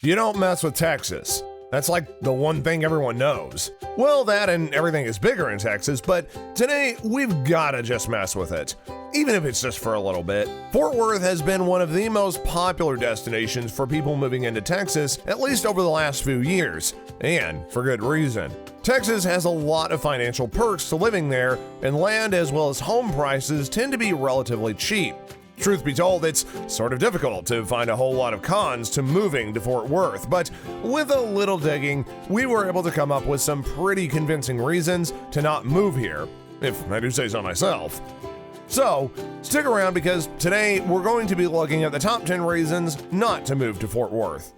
You don't mess with Texas. That's like the one thing everyone knows. Well, that and everything is bigger in Texas, but today we've gotta just mess with it, even if it's just for a little bit. Fort Worth has been one of the most popular destinations for people moving into Texas, at least over the last few years, and for good reason. Texas has a lot of financial perks to living there, and land as well as home prices tend to be relatively cheap. Truth be told, it's sort of difficult to find a whole lot of cons to moving to Fort Worth, but with a little digging, we were able to come up with some pretty convincing reasons to not move here, if I do say so myself. So, stick around because today we're going to be looking at the top 10 reasons not to move to Fort Worth.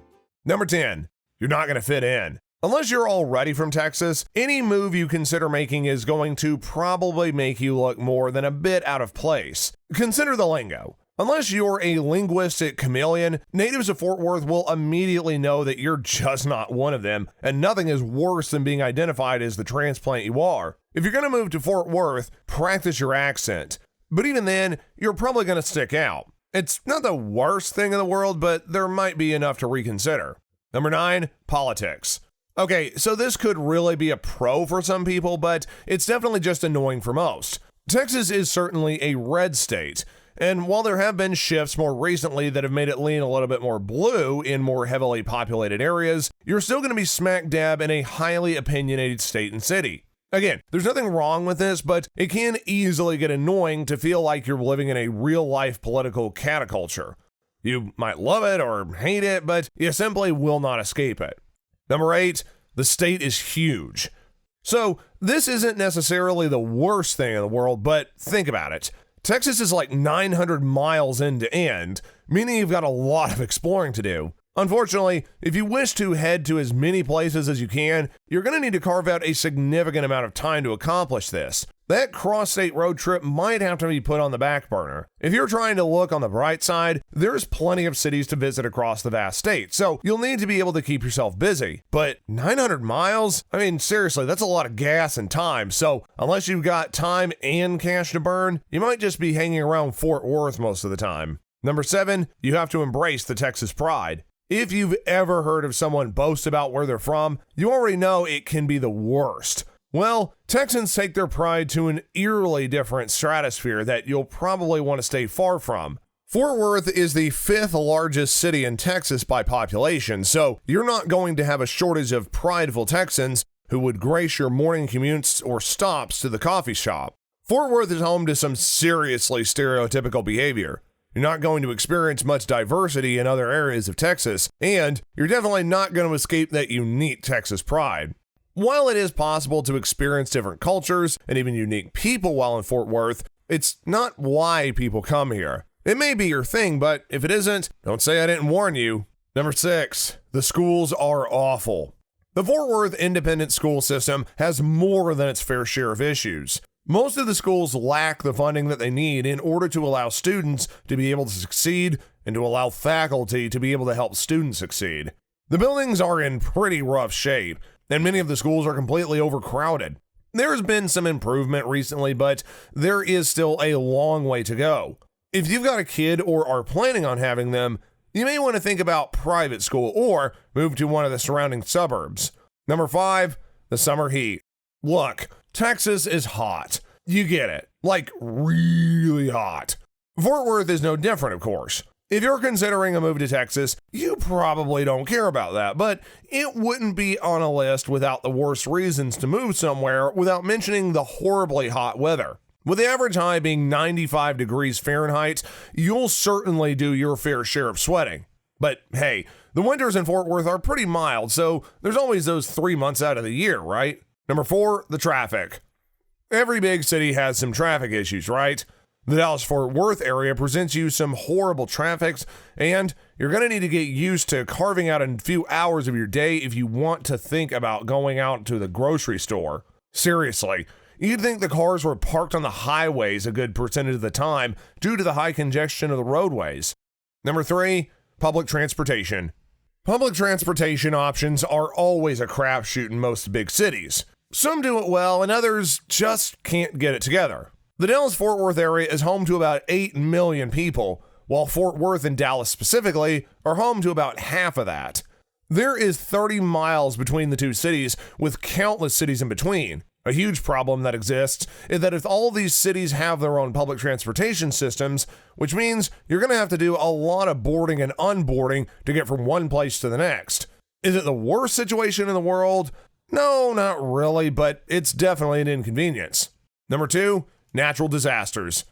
Number 10, you're not going to fit in. Unless you're already from Texas, any move you consider making is going to probably make you look more than a bit out of place. Consider the lingo. Unless you're a linguistic chameleon, natives of Fort Worth will immediately know that you're just not one of them, and nothing is worse than being identified as the transplant you are. If you're going to move to Fort Worth, practice your accent. But even then, you're probably going to stick out. It's not the worst thing in the world, but there might be enough to reconsider. Number 9, politics. Okay, so this could really be a pro for some people, but it's definitely just annoying for most. Texas is certainly a red state, and while there have been shifts more recently that have made it lean a little bit more blue in more heavily populated areas, you're still going to be smack dab in a highly opinionated state and city. Again, there's nothing wrong with this, but it can easily get annoying to feel like you're living in a real-life political cataculture. You might love it or hate it, but you simply will not escape it. Number 8, the state is huge. So this isn't necessarily the worst thing in the world, but think about it. Texas is like 900 miles end to end, meaning you've got a lot of exploring to do. Unfortunately, if you wish to head to as many places as you can, you're going to need to carve out a significant amount of time to accomplish this. That cross-state road trip might have to be put on the back burner. If you're trying to look on the bright side, there's plenty of cities to visit across the vast state, so you'll need to be able to keep yourself busy. But 900 miles? I mean, seriously, that's a lot of gas and time, so unless you've got time and cash to burn, you might just be hanging around Fort Worth most of the time. Number 7, you have to embrace the Texas pride. If you've ever heard of someone boast about where they're from, you already know it can be the worst. Well, Texans take their pride to an eerily different stratosphere that you'll probably want to stay far from. Fort Worth is the 5th largest city in Texas by population, so you're not going to have a shortage of prideful Texans who would grace your morning commutes or stops to the coffee shop. Fort Worth is home to some seriously stereotypical behavior. You're not going to experience much diversity in other areas of Texas, and you're definitely not going to escape that unique Texas pride. While it is possible to experience different cultures and even unique people while in Fort Worth, it's not why people come here. It may be your thing, but if it isn't, don't say I didn't warn you. Number 6, the schools are awful. The Fort Worth independent school system has more than its fair share of issues. Most of the schools lack the funding that they need in order to allow students to be able to succeed and to allow faculty to be able to help students succeed. The buildings are in pretty rough shape, and many of the schools are completely overcrowded. There's been some improvement recently, but there is still a long way to go. If you've got a kid or are planning on having them, you may want to think about private school or move to one of the surrounding suburbs. Number 5, the summer heat. Look, Texas is hot. You get it. Like really hot. Fort Worth is no different, of course. If you're considering a move to Texas, you probably don't care about that, but it wouldn't be on a list without the worst reasons to move somewhere without mentioning the horribly hot weather. With the average high being 95 degrees Fahrenheit, you'll certainly do your fair share of sweating. But hey, the winters in Fort Worth are pretty mild, so there's always those 3 months out of the year, right? Number 4, the traffic. Every big city has some traffic issues, right? The Dallas-Fort Worth area presents you some horrible traffic, and you're going to need to get used to carving out a few hours of your day if you want to think about going out to the grocery store. Seriously, you'd think the cars were parked on the highways a good percentage of the time due to the high congestion of the roadways. Number 3, public transportation. Public transportation options are always a crapshoot in most big cities. Some do it well, and others just can't get it together. The Dallas-Fort Worth area is home to about 8 million people, while Fort Worth and Dallas specifically are home to about half of that. There is 30 miles between the two cities, with countless cities in between. A huge problem that exists is that if all these cities have their own public transportation systems, which means you're going to have to do a lot of boarding and unboarding to get from one place to the next. Is it the worst situation in the world? No, not really, but it's definitely an inconvenience. Number 2, natural disasters.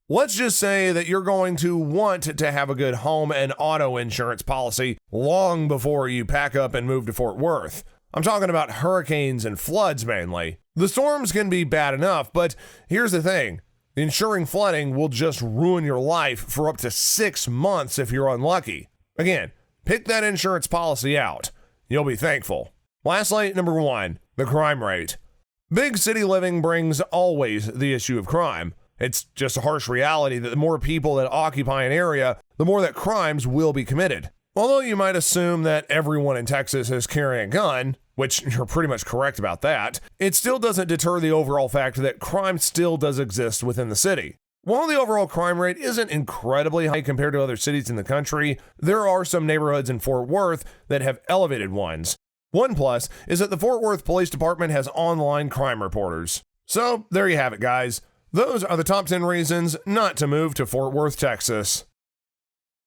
Let's just say that you're going to want to have a good home and auto insurance policy long before you pack up and move to Fort Worth. I'm talking about hurricanes and floods mainly. The storms can be bad enough, but here's the thing. Insuring flooding will just ruin your life for up to 6 months if you're unlucky. Again, pick that insurance policy out. You'll be thankful. Lastly, number 1, the crime rate. Big city living brings always the issue of crime. It's just a harsh reality that the more people that occupy an area, the more that crimes will be committed. Although you might assume that everyone in Texas is carrying a gun, which you're pretty much correct about that, it still doesn't deter the overall fact that crime still does exist within the city. While the overall crime rate isn't incredibly high compared to other cities in the country, there are some neighborhoods in Fort Worth that have elevated ones. One plus is that the Fort Worth Police Department has online crime reporters. So there you have it, guys. Those are the top 10 reasons not to move to Fort Worth, Texas.